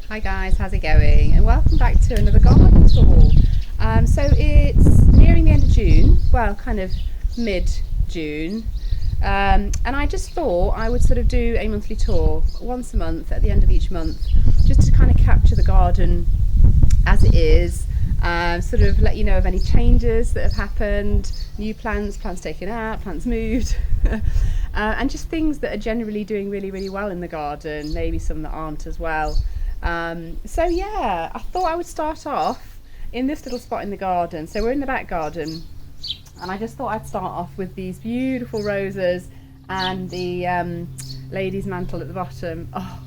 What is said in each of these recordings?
Hi guys, how's it going? And welcome back to another garden tour. So it's nearing the end of June, well, kind of mid-June, and I just thought I would sort of do a monthly tour once a month at the end of each month, just to kind of capture the garden as it is, sort of let you know of any changes that have happened, new plants taken out, plants moved, and just things that are generally doing really, really well in the garden, maybe some that aren't as well. So yeah, I thought I would start off in this little spot in the garden. So we're in the back garden, and I just thought I'd start off with these beautiful roses and the lady's mantle at the bottom. Oh,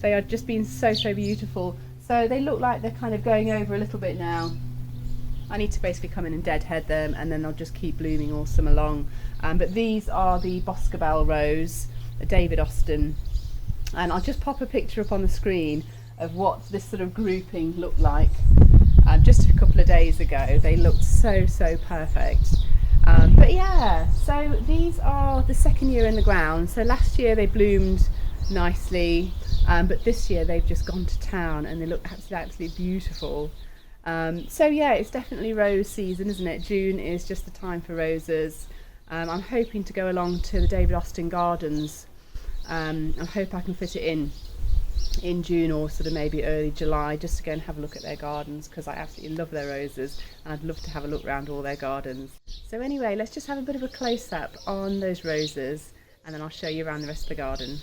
they are just been so beautiful. So they look like they're kind of going over a little bit now. I need to basically come in and deadhead them, and then they'll just keep blooming all summer long. But these are the Boscobel rose, a David Austin, and I'll just pop a picture up on the screen of what this sort of grouping looked like just a couple of days ago. They looked so perfect. But yeah, so these are the second year in the ground. So last year they bloomed nicely, but this year they've just gone to town and they look absolutely beautiful. So yeah, it's definitely rose season, isn't it? June is just the time for roses. I'm hoping to go along to the David Austin Gardens. I hope I can fit it in June or sort of maybe early July, just to go and have a look at their gardens, because I absolutely love their roses and I'd love to have a look around all their gardens. So anyway, let's just have a bit of a close-up on those roses and then I'll show you around the rest of the garden.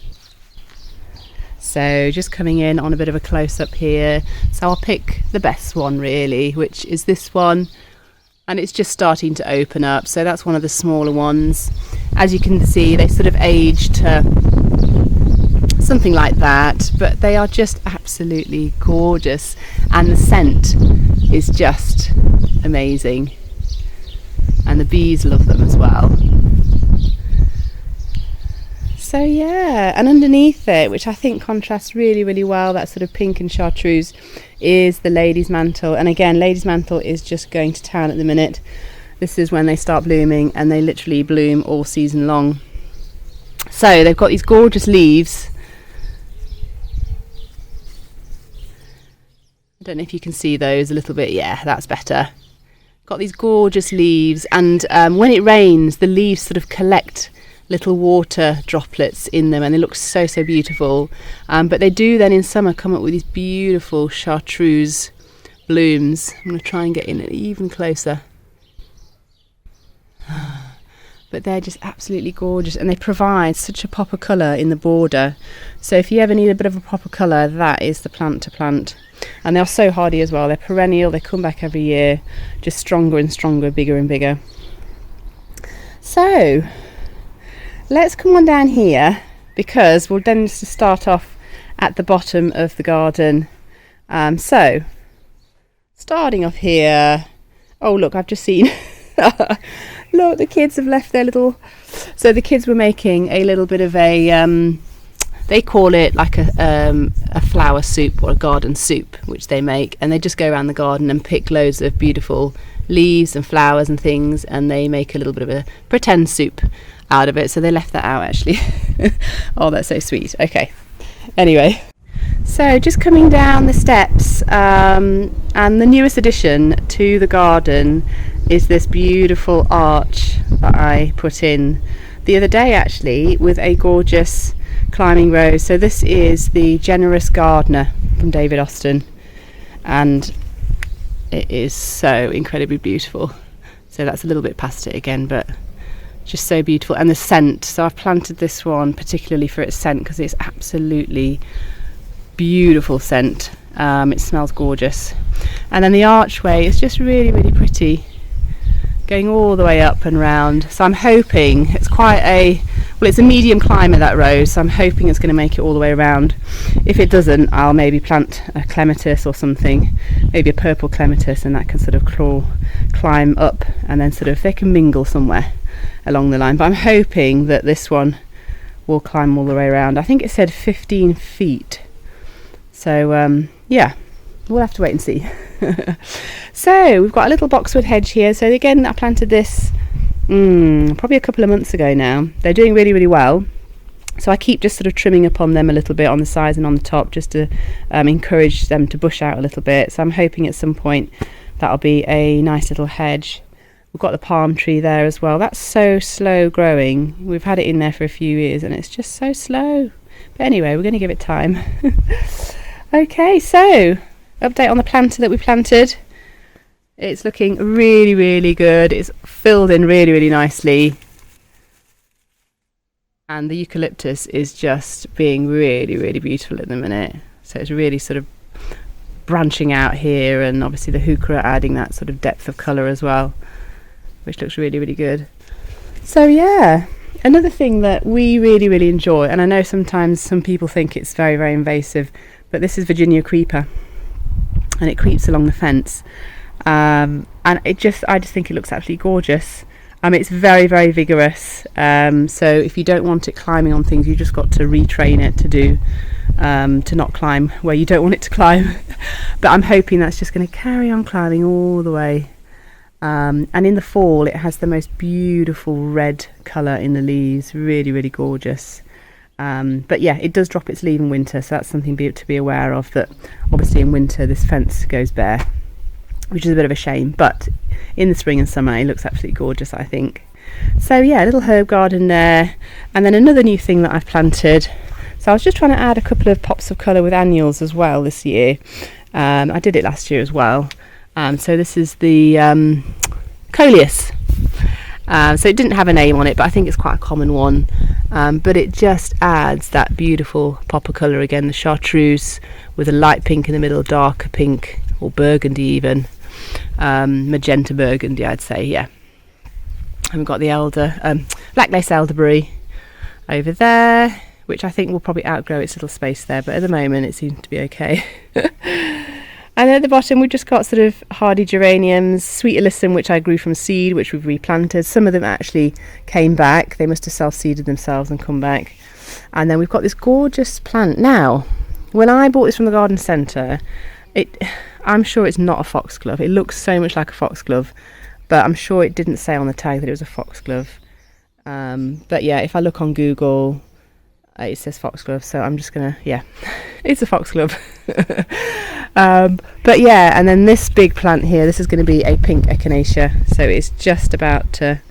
So just coming in on a bit of a close-up here. So I'll pick the best one really, which is this one, and it's just starting to open up. So that's one of the smaller ones. As you can see, they sort of age to something like that, but they are just absolutely gorgeous, and the scent is just amazing, and the bees love them as well. So yeah, and underneath it, which I think contrasts really well, that sort of pink and chartreuse, is the lady's mantle. And again, lady's mantle is just going to town at the minute. This is when they start blooming, and they literally bloom all season long. So they've got these gorgeous leaves. I don't know if you can see those a little bit. Yeah, that's better. Got these gorgeous leaves, and when it rains, the leaves sort of collect little water droplets in them, and they look so beautiful. But they do then in summer come up with these beautiful chartreuse blooms. I'm going to try and get in even closer. But they're just absolutely gorgeous, and they provide such a pop of colour in the border. So if you ever need a bit of a pop of colour, that is the plant to plant. And they're so hardy as well. They're perennial, they come back every year, just stronger and stronger, bigger and bigger. So let's come on down here, because we'll then just start off at the bottom of the garden. So starting off here, oh look, I've just seen look, the kids have left their little, so the kids were making a little bit of a they call it like a flower soup, or a garden soup, which they make, and they just go around the garden and pick loads of beautiful leaves and flowers and things, and they make a little bit of a pretend soup out of it. So they left that out actually. Oh, that's so sweet. Okay, anyway, so just coming down the steps, and the newest addition to the garden is this beautiful arch that I put in the other day actually, with a gorgeous climbing rose. So this is the Generous Gardener from David Austin, and it is so incredibly beautiful. So that's a little bit past it again, but just so beautiful. And the scent, so I've planted this one particularly for its scent, because it's absolutely beautiful scent. It smells gorgeous. And then the archway is just really pretty, going all the way up and round. So I'm hoping it's it's a medium climber, that rose, so I'm hoping it's going to make it all the way around. If it doesn't, I'll maybe plant a clematis or something, maybe a purple clematis, and that can sort of climb up, and then sort of they can mingle somewhere along the line. But I'm hoping that this one will climb all the way around. I think it said 15 feet. So yeah, we'll have to wait and see. So we've got a little boxwood hedge here. So again, I planted this probably a couple of months ago now. They're doing really well. So I keep just sort of trimming up on them a little bit on the sides and on the top, just to encourage them to bush out a little bit. So I'm hoping at some point that'll be a nice little hedge. We've got the palm tree there as well. That's so slow growing. We've had it in there for a few years and it's just so slow. But anyway, we're going to give it time. Okay, so update on the planter that we planted. It's looking really, really good. It's filled in really, really nicely. And the eucalyptus is just being really, really beautiful at the minute. So it's really sort of branching out here, and obviously the heuchera adding that sort of depth of colour as well, which looks really, really good. So yeah, another thing that we really, really enjoy, and I know sometimes some people think it's very, very invasive, but this is Virginia creeper, and it creeps along the fence. And I just think it looks absolutely gorgeous. It's very, very vigorous. So if you don't want it climbing on things, you just got to retrain it to not climb where you don't want it to climb. But I'm hoping that's just going to carry on climbing all the way. And in the fall, it has the most beautiful red colour in the leaves. Really, really gorgeous. But yeah, it does drop its leaf in winter, so that's something to be aware of, that obviously in winter this fence goes bare, which is a bit of a shame, but in the spring and summer it looks absolutely gorgeous, I think. So yeah, a little herb garden there. And then another new thing that I've planted, so I was just trying to add a couple of pops of colour with annuals as well this year. I did it last year as well. So this is the coleus. So it didn't have a name on it, but I think it's quite a common one. But it just adds that beautiful pop of colour again, the chartreuse with a light pink in the middle, darker pink, or burgundy even. Magenta burgundy, I'd say, yeah. And we've got the black lace elderberry over there, which I think will probably outgrow its little space there, but at the moment it seems to be okay. And at the bottom we've just got sort of hardy geraniums, sweet alyssum, which I grew from seed, which we've replanted. Some of them actually came back. They must have self-seeded themselves and come back. And then we've got this gorgeous plant. Now, when I bought this from the garden centre, I'm sure it's not a foxglove. It looks so much like a foxglove, but I'm sure it didn't say on the tag that it was a foxglove. But yeah, if I look on Google, it says foxglove, so I'm just gonna, yeah, it's a foxglove. But yeah, and then this big plant here, this is going to be a pink echinacea, so it's just about to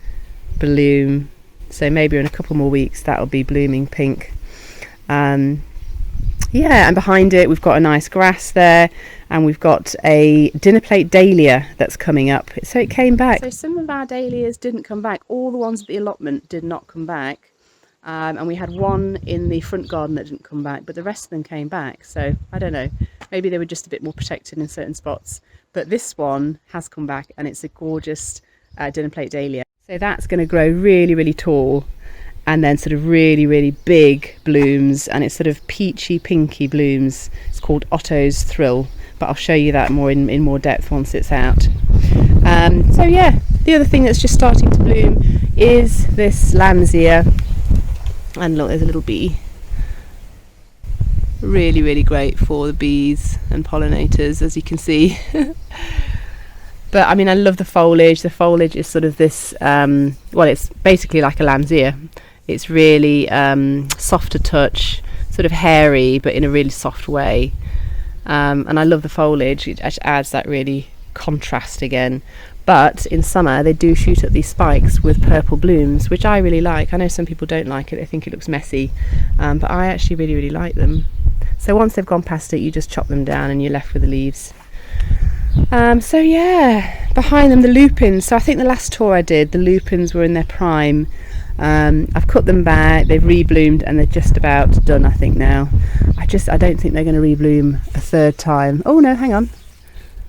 bloom, so maybe in a couple more weeks that'll be blooming pink. Yeah, and behind it we've got a nice grass there, and we've got a dinner plate dahlia that's coming up, so it came back. So some of our dahlias didn't come back. All the ones at the allotment did not come back. And we had one in the front garden that didn't come back, but the rest of them came back. So I don't know, maybe they were just a bit more protected in certain spots, but this one has come back, and it's a gorgeous dinner plate dahlia. So that's going to grow really, really tall, and then sort of really, really big blooms, and it's sort of peachy pinky blooms. It's called Otto's Thrill, but I'll show you that more in more depth once it's out. So yeah, the other thing that's just starting to bloom is this lamb's-ear. And look, there's a little bee. Really, really great for the bees and pollinators, as you can see. But I mean, I love the foliage. The foliage is sort of this, well, it's basically like a lamb's ear. It's really soft to touch, sort of hairy, but in a really soft way. And I love the foliage. It actually adds that really contrast again. But in summer they do shoot up these spikes with purple blooms, which I really like. I know some people don't like it, they think it looks messy, but I actually really, really like them. So once they've gone past it, you just chop them down and you're left with the leaves. So yeah, behind them the lupins. So I think the last tour I did, the lupins were in their prime. I've cut them back, they've rebloomed, and they're just about done, I think, now. I don't think they're going to rebloom a third time. Oh no, hang on.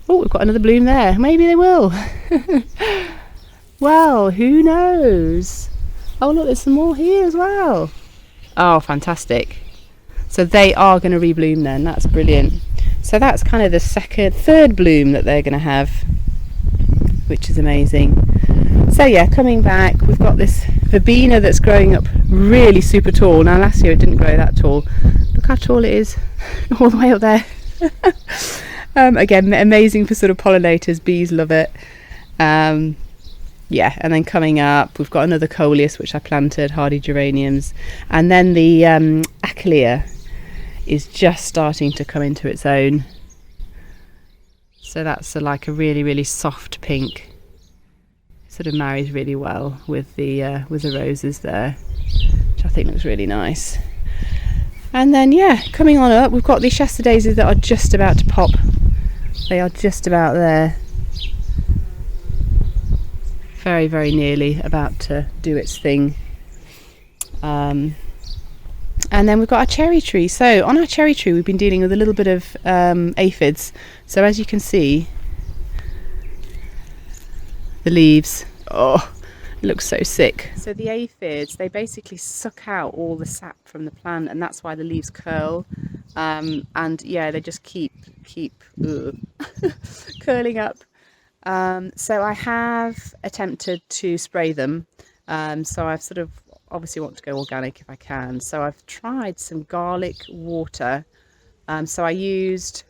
Oh, we've got another bloom there. Maybe they will. Well, who knows? Oh look, there's some more here as well. Oh, fantastic. So they are going to rebloom then. That's brilliant. So that's kind of the third bloom that they're going to have, which is amazing. So yeah, coming back, we've got this verbena that's growing up really super tall. Now last year it didn't grow that tall. Look how tall it is, all the way up there. Again, amazing for sort of pollinators. Bees love it. Yeah, yeah, and then coming up we've got another coleus which I planted, hardy geraniums, and then the achillea is just starting to come into its own. So that's like a really soft pink. Sort of marries really well with the roses there, which I think looks really nice. And then yeah, coming on up we've got the Shasta daisies that are just about to pop. They are just about there, very nearly about to do its thing. And then we've got our cherry tree. So on our cherry tree we've been dealing with a little bit of aphids. So as you can see, the leaves, oh, it looks so sick. So the aphids, they basically suck out all the sap from the plant, and that's why the leaves curl. And yeah, they just keep curling up. So I have attempted to spray them. So I've sort of obviously want to go organic if I can. So I've tried some garlic water. So I used,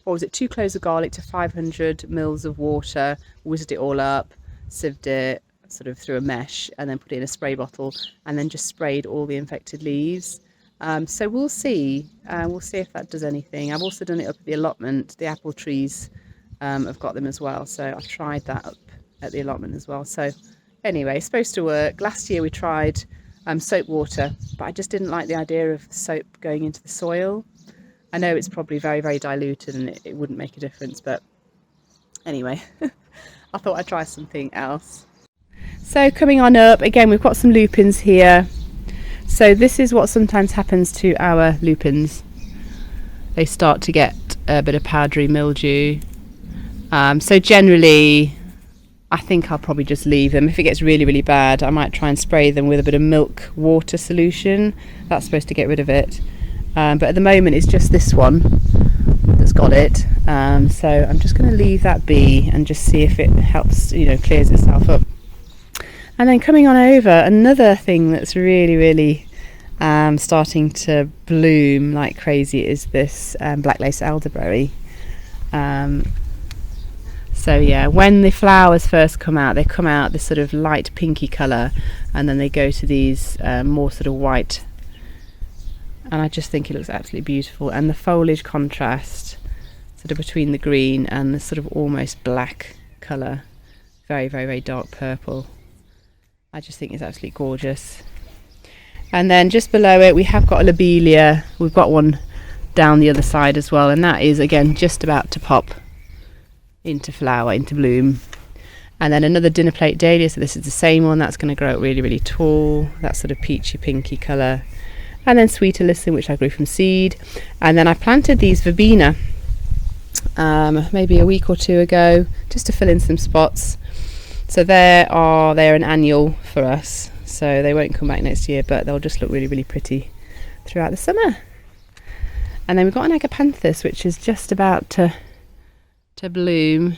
what was it, 2 cloves of garlic to 500 mils of water, whizzed it all up, sieved it sort of through a mesh, and then put it in a spray bottle, and then just sprayed all the infected leaves. So we'll see if that does anything. I've also done it up at the allotment. The apple trees have got them as well, so I've tried that up at the allotment as well. So anyway, it's supposed to work. Last year we tried soap water, but I just didn't like the idea of soap going into the soil. I know it's probably very diluted and it wouldn't make a difference, but anyway, I thought I'd try something else. So coming on up, again we've got some lupins here. So this is what sometimes happens to our lupins. They start to get a bit of powdery mildew. So generally I think I'll probably just leave them. If it gets really bad, I might try and spray them with a bit of milk water solution. That's supposed to get rid of it. But at the moment it's just this one that's got it. So I'm just going to leave that be and just see if it helps, clears itself up. And then coming on over, another thing that's really starting to bloom like crazy is this black lace elderberry. So yeah, when the flowers first come out, they come out this sort of light pinky colour, and then they go to these more sort of white, and I just think it looks absolutely beautiful. And the foliage contrast sort of between the green and the sort of almost black colour, very dark purple, I just think it's absolutely gorgeous. And then just below it we have got a lobelia. We've got one down the other side as well, and that is again just about to pop into flower, into bloom. And then another dinner plate dahlia, so this is the same one, that's going to grow up really tall, that sort of peachy pinky colour. And then sweet alyssum, which I grew from seed. And then I planted these verbena maybe a week or 2 ago, just to fill in some spots. So they're an annual for us, so they won't come back next year, but they'll just look really pretty throughout the summer. And then we've got an agapanthus, which is just about to bloom.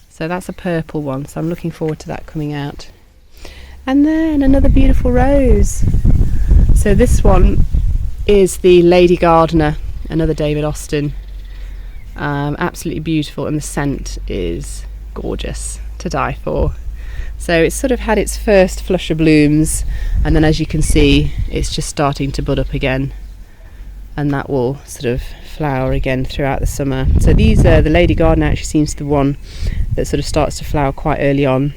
So that's a purple one, so I'm looking forward to that coming out. And then another beautiful rose. So this one is the Lady Gardener, another David Austin. Absolutely beautiful, and the scent is gorgeous to die for. So it's sort of had its first flush of blooms, and then as you can see it's just starting to bud up again, and that will sort of flower again throughout the summer. So these are the Lady Gardener, actually seems to be the one that sort of starts to flower quite early on.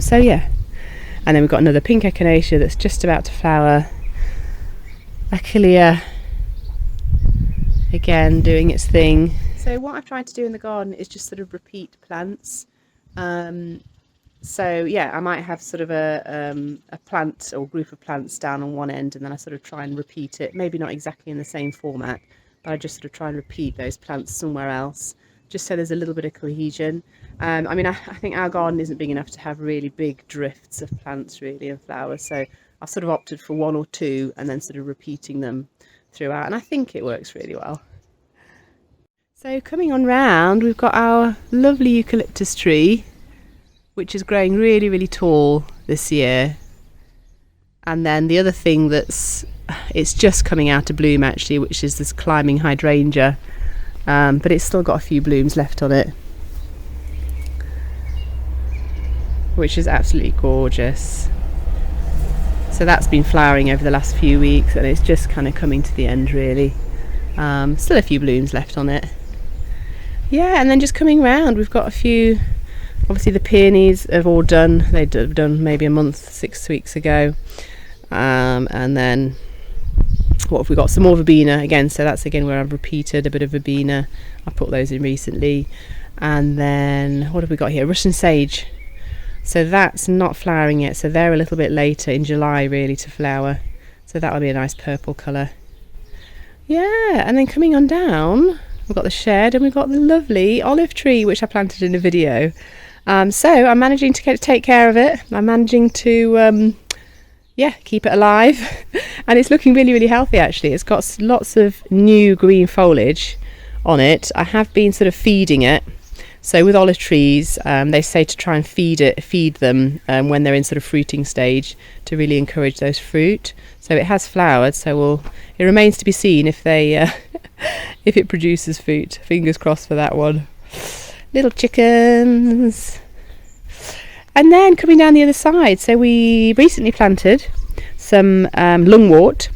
So yeah, and then we've got another pink echinacea that's just about to flower. Achillea again doing its thing. So what I've tried to do in the garden is just sort of repeat plants. So yeah, I might have sort of a plant or group of plants down on one end, and then I sort of try and repeat it, maybe not exactly in the same format, but I just sort of try and repeat those plants somewhere else, just so there's a little bit of cohesion. I mean, I think our garden isn't big enough to have really big drifts of plants really and flowers, so I've sort of opted for 1 or 2 and then sort of repeating them throughout, and I think it works really well. So coming on round, we've got our lovely eucalyptus tree, which is growing really tall this year. And then the other thing it's just coming out of bloom actually, which is this climbing hydrangea, but it's still got a few blooms left on it. which is absolutely gorgeous. So that's been flowering over the last few weeks, and it's just kind of coming to the end really. Still a few blooms left on it. Yeah, and then just coming round, we've got a few, obviously the peonies have all done. They'd have done maybe a month, 6 weeks ago. And then what have we got? Some more verbena again, so that's again where I've repeated a bit of verbena. I've put those in recently. And then what have we got here? Russian sage. So that's not flowering yet, so they're a little bit later in July really to flower. So that will be a nice purple colour. Yeah, and then coming on down, we've got the shed and we've got the lovely olive tree which I planted in a video. So I'm managing to take care of it. I'm managing to keep it alive and it's looking really, really healthy actually. It's got lots of new green foliage on it. I have been sort of feeding it. So with olive trees, they say to try and feed them when they're in sort of fruiting stage to really encourage those fruit. So it has flowered, so it remains to be seen if they if it produces fruit. Fingers crossed for that one. Little chickens. And then coming down the other side, so we recently planted some lungwort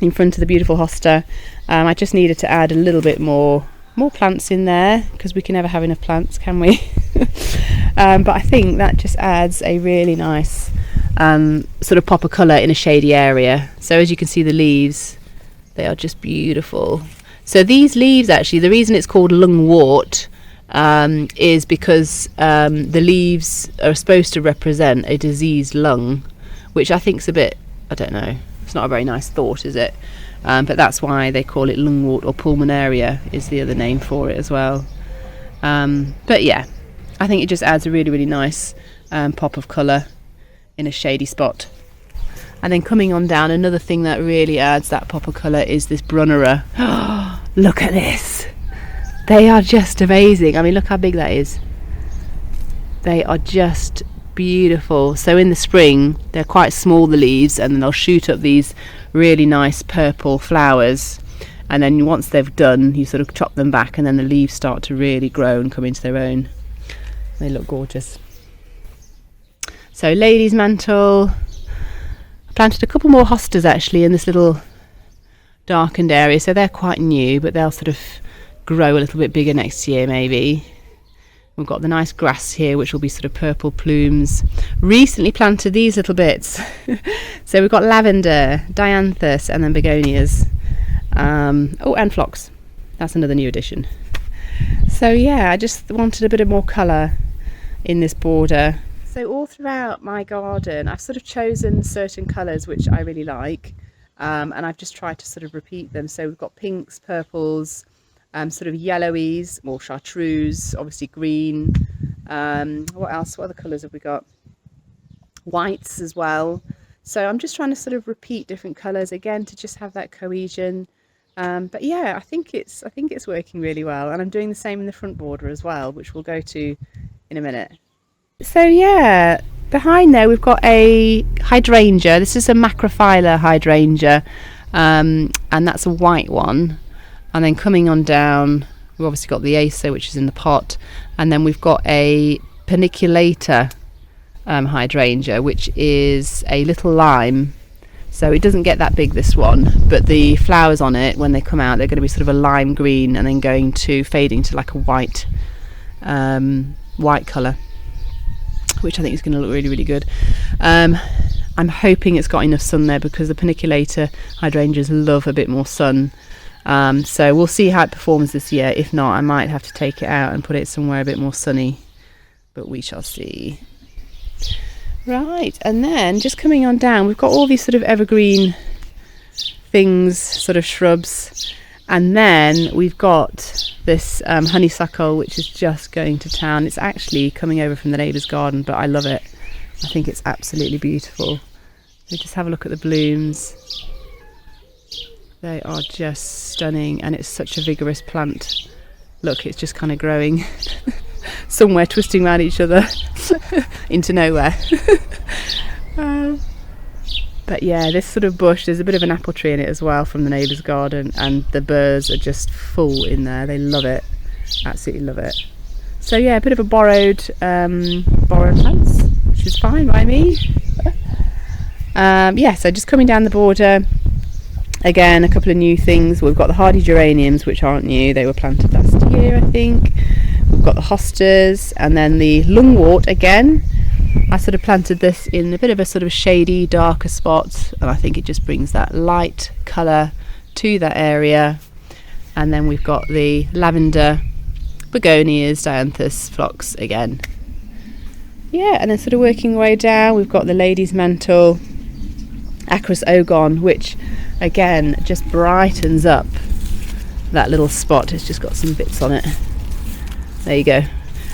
in front of the beautiful hosta. I just needed to add a little bit more plants in there because we can never have enough plants, can we? But I think that just adds a really nice sort of pop of colour in a shady area. So as you can see, the leaves, they are just beautiful. So these leaves actually, the reason it's called lungwort is because the leaves are supposed to represent a diseased lung, which I think is a bit, I don't know, it's not a very nice thought, is it? But that's why they call it lungwort, or pulmonaria is the other name for it as well. But yeah, I think it just adds a really, really nice pop of colour in a shady spot. And then coming on down, another thing that really adds that pop of colour is this brunnera. Look at this! They are just amazing. I mean, look how big that is. They are just beautiful. So in the spring, they're quite small, the leaves, and then they'll shoot up these really nice purple flowers. And then once they've done, you sort of chop them back, and then the leaves start to really grow and come into their own. They look gorgeous. So lady's mantle. I planted a couple more hostas actually in this little darkened area, so they're quite new, but they'll sort of grow a little bit bigger next year maybe. We've got the nice grass here which will be sort of purple plumes. Recently planted these little bits. So we've got lavender, dianthus, and then begonias. And phlox. That's another new addition. So yeah, I just wanted a bit of more colour in this border. So all throughout my garden I've sort of chosen certain colours which I really like, and I've just tried to sort of repeat them. So we've got pinks, purples, sort of yellowies, more chartreuse, obviously green. What else? What other colours have we got? Whites as well. So I'm just trying to sort of repeat different colours again to just have that cohesion. But yeah, I think it's working really well, and I'm doing the same in the front border as well, which we'll go to in a minute. So yeah, behind there we've got a hydrangea. This is a macrophylla hydrangea, and that's a white one. And then coming on down, we've obviously got the acer, which is in the pot, and then we've got a paniculator hydrangea, which is a little lime. So it doesn't get that big, this one, but the flowers on it, when they come out, they're going to be sort of a lime green and then going to fading to like a white colour, which I think is going to look really, really good. I'm hoping it's got enough sun there because the paniculator hydrangeas love a bit more sun. So we'll see how it performs this year. If not, I might have to take it out and put it somewhere a bit more sunny, but we shall see. Right, and then just coming on down, we've got all these sort of evergreen things, sort of shrubs, and then we've got this honeysuckle which is just going to town. It's actually coming over from the neighbour's garden, but I love it. I think it's absolutely beautiful. So just have a look at the blooms. They are just stunning, and it's such a vigorous plant. Look, it's just kind of growing somewhere, twisting around each other into nowhere. But yeah, this sort of bush, there's a bit of an apple tree in it as well from the neighbour's garden, and the birds are just full in there. They love it, absolutely love it. So yeah, a bit of a borrowed plants. which is fine by me. Yeah, so just coming down the border, again, a couple of new things. We've got the hardy geraniums, which aren't new, they were planted last year, I think. We've got the hostas, and then the lungwort again. I sort of planted this in a bit of a sort of shady, darker spot, and I think it just brings that light colour to that area. And then we've got the lavender, begonias, dianthus, phlox again. Yeah, and then sort of working our way down, we've got the lady's mantle, Acris ogon, which again just brightens up that little spot. It's just got some bits on it. There you go.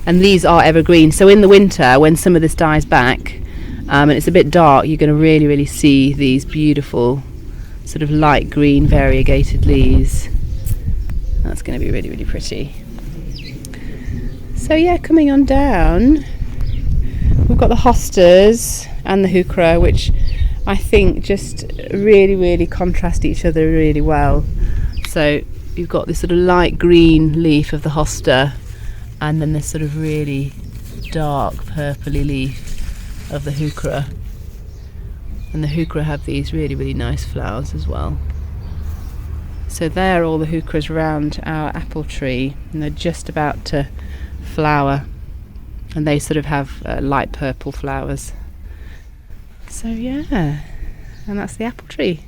And these are evergreen, so in the winter when some of this dies back and it's a bit dark, you're going to really see these beautiful sort of light green variegated leaves. That's going to be really pretty. So yeah, coming on down, we've got the hostas and the heuchera, which I think just really contrast each other really well. So you've got this sort of light green leaf of the hosta, and then this sort of really dark purpley leaf of the heuchera. And the heuchera have these really nice flowers as well. So there are all the heucheras around our apple tree, and they're just about to flower, and they sort of have light purple flowers. So yeah, and that's the apple tree.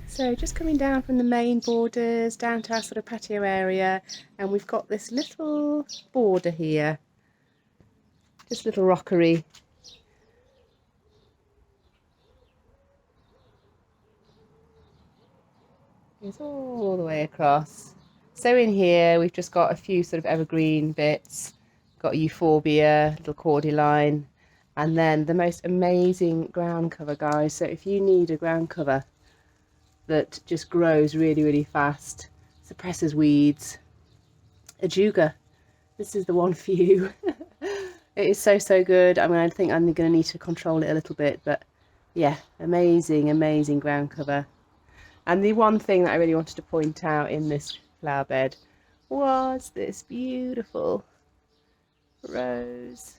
So just coming down from the main borders down to our sort of patio area, and we've got this little border here, just a little rockery. It's all the way across. So in here we've just got a few sort of evergreen bits, got euphorbia, little cordyline, and then the most amazing ground cover, guys. So if you need a ground cover that just grows really fast, suppresses weeds, ajuga, this is the one for you. It is so good. I mean, I think I'm going to need to control it a little bit, but yeah, amazing ground cover. And the one thing that I really wanted to point out in this flower bed was this beautiful rose.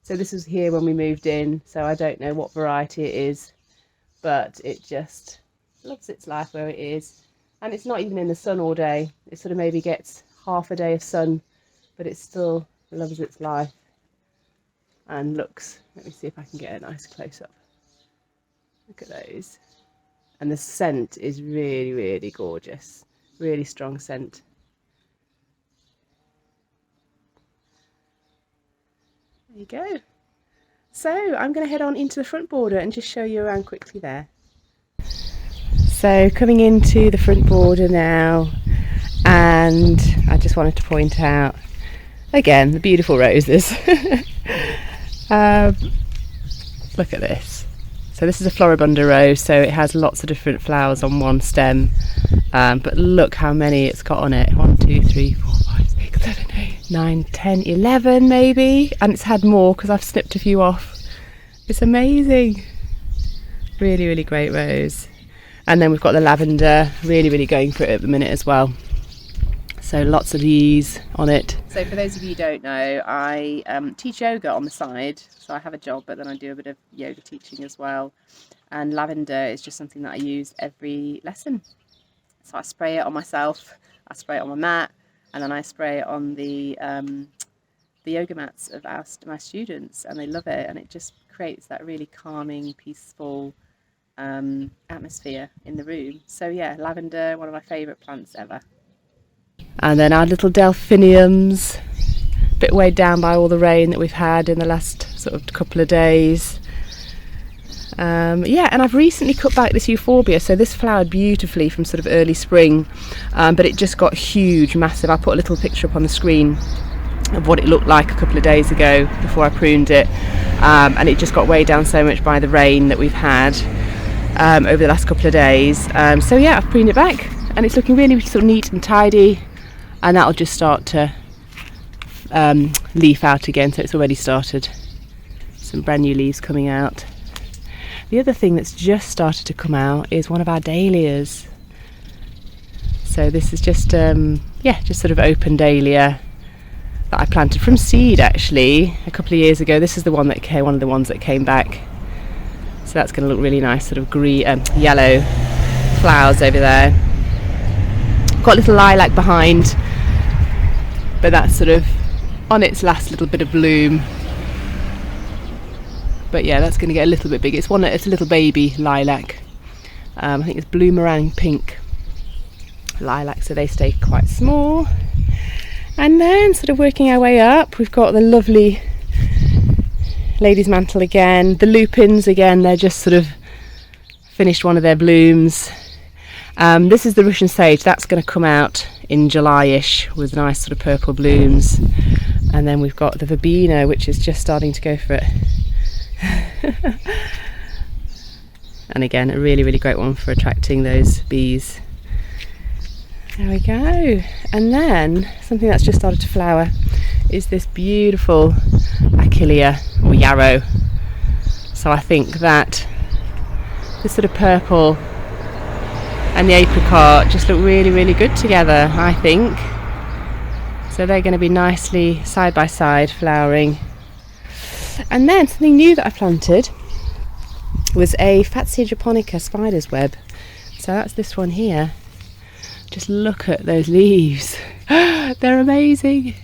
So this was here when we moved in, so I don't know what variety it is, but it just loves its life where it is. And it's not even in the sun all day. It sort of maybe gets half a day of sun, but it still loves its life and looks, let me see if I can get a nice close up. Look at those. And the scent is really gorgeous, really strong scent. There you go. So I'm going to head on into the front border and just show you around quickly there. So coming into the front border now, and I just wanted to point out again the beautiful roses. Look at this. So this is a floribunda rose, so it has lots of different flowers on one stem, but look how many it's got on it. 1, 2, 3, 4, 5, 6, 7, 8, 9, 10, 11 maybe, and it's had more because I've snipped a few off. It's amazing. Really great rose. And then we've got the lavender, really going for it at the minute as well. So lots of these on it. So for those of you who don't know, I teach yoga on the side. So I have a job, but then I do a bit of yoga teaching as well. And lavender is just something that I use every lesson. So I spray it on myself, I spray it on my mat, and then I spray it on the yoga mats of my students, and they love it. And it just creates that really calming, peaceful atmosphere in the room. So yeah, lavender, one of my favourite plants ever. And then our little delphiniums, a bit weighed down by all the rain that we've had in the last sort of couple of days. Yeah, and I've recently cut back this euphorbia, so this flowered beautifully from sort of early spring, but it just got huge, massive. I put a little picture up on the screen of what it looked like a couple of days ago before I pruned it, and it just got weighed down so much by the rain that we've had over the last couple of days. So yeah, I've pruned it back, and it's looking really sort of neat and tidy, and that'll just start to leaf out again. So it's already started, some brand new leaves coming out. The other thing that's just started to come out is one of our dahlias. So this is just yeah, just sort of open dahlia, that I planted from seed actually a couple of years ago. This is the one that came, one of the ones that came back. So that's going to look really nice, sort of green, yellow flowers over there. Got a little lilac behind, but that's sort of on its last little bit of bloom. But yeah, that's going to get a little bit bigger. It's a little baby lilac. I think it's bloomerang pink lilac, so they stay quite small. And then sort of working our way up, we've got the lovely lady's mantle again. The lupins again, they're just sort of finished one of their blooms. This is the Russian sage. That's going to come out in July-ish with nice sort of purple blooms. And then we've got the verbena, which is just starting to go for it. And again, a really, really great one for attracting those bees. There we go. And then something that's just started to flower is this beautiful achillea or yarrow. So I think that this sort of purple and the apricot just look really, really good together, I think. So they're going to be nicely side by side flowering. And then something new that I planted was a Fatsia japonica spider's web. So that's this one here. Just look at those leaves. They're amazing.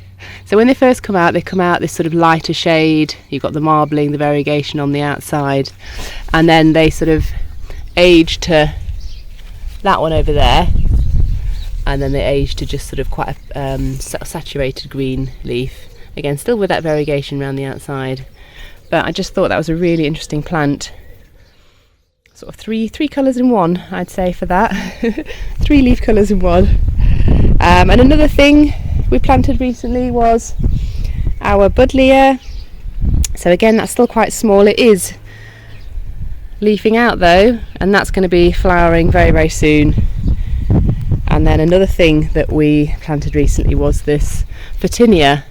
So when they first come out, they come out this sort of lighter shade. You've got the marbling, the variegation on the outside. And then they sort of age to that one over there. And then they age to just sort of quite a saturated green leaf. Again, still with that variegation around the outside. But I just thought that was a really interesting plant. Sort of three colours in one, I'd say, for that. 3 leaf colours in one. And another thing we planted recently was our buddleia. So again, that's still quite small. It is leafing out though, and that's going to be flowering very, very soon. And then another thing that we planted recently was this Photinia.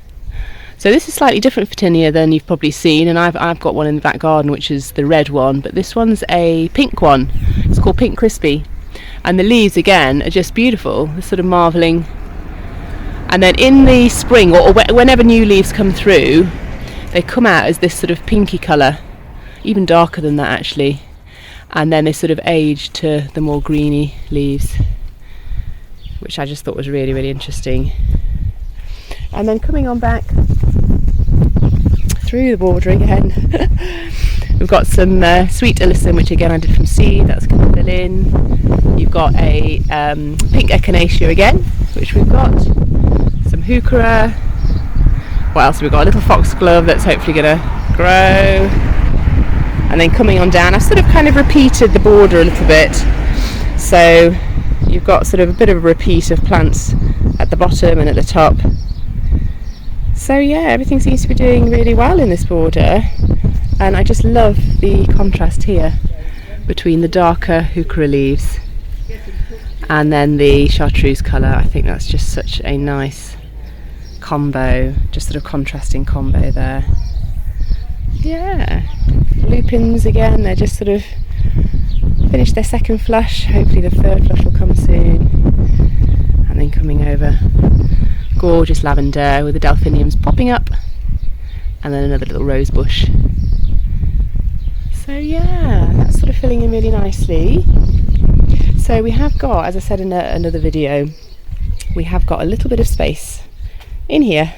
So this is slightly different Photinia than you've probably seen, and I've got one in the back garden which is the red one, but this one's a pink one. It's called Pink Crispy, and the leaves again are just beautiful. They're sort of marvelling. And then in the spring, or whenever new leaves come through, they come out as this sort of pinky colour, even darker than that actually, and then they sort of age to the more greeny leaves, which I just thought was really, really interesting. And then coming on back through the border again, we've got some sweet alyssum, which again I did from seed. That's going to fill in. You've got a pink echinacea again, which we've got. Some heuchera. What else have we got? A little foxglove that's hopefully going to grow. And then coming on down, I've sort of kind of repeated the border a little bit. So you've got sort of a bit of a repeat of plants at the bottom and at the top. So yeah, everything seems to be doing really well in this border, and I just love the contrast here between the darker heuchera leaves and then the chartreuse colour. I think that's just such a nice combo, just sort of contrasting combo there. Yeah, lupins again, they're just sort of finished their second flush. Hopefully the third flush will come soon. And then coming over, gorgeous lavender with the delphiniums popping up, and then another little rose bush. So yeah, that's sort of filling in really nicely. So we have got, as I said in another video, we have got a little bit of space in here.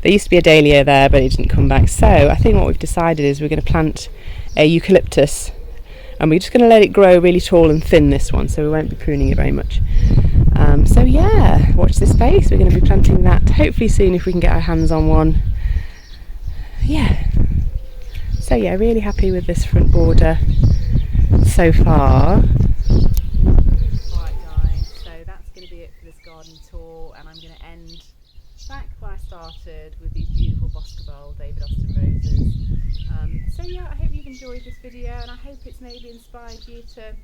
There used to be a dahlia there, but it didn't come back. So I think what we've decided is we're going to plant a eucalyptus, and we're just going to let it grow really tall and thin, this one, so we won't be pruning it very much. So yeah, watch this space. We're going to be planting that hopefully soon if we can get our hands on one. Yeah. So yeah, really happy with this front border so far. Right guys, so that's going to be it for this garden tour, and I'm going to end back where I started with these beautiful Boscobel David Austin roses. So yeah, I hope you've enjoyed this video, and I hope it's maybe inspired you to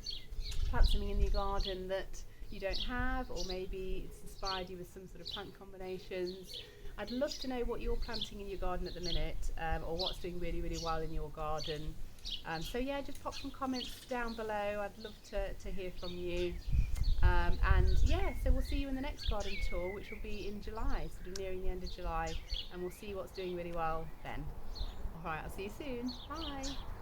plant something in your garden that you don't have, or maybe it's inspired you with some sort of plant combinations. I'd love to know what you're planting in your garden at the minute, or what's doing really, really well in your garden. So yeah, just pop some comments down below. I'd love to hear from you. And yeah, so we'll see you in the next garden tour, which will be in July, sort of nearing the end of July, and we'll see what's doing really well then. All right, I'll see you soon. Bye.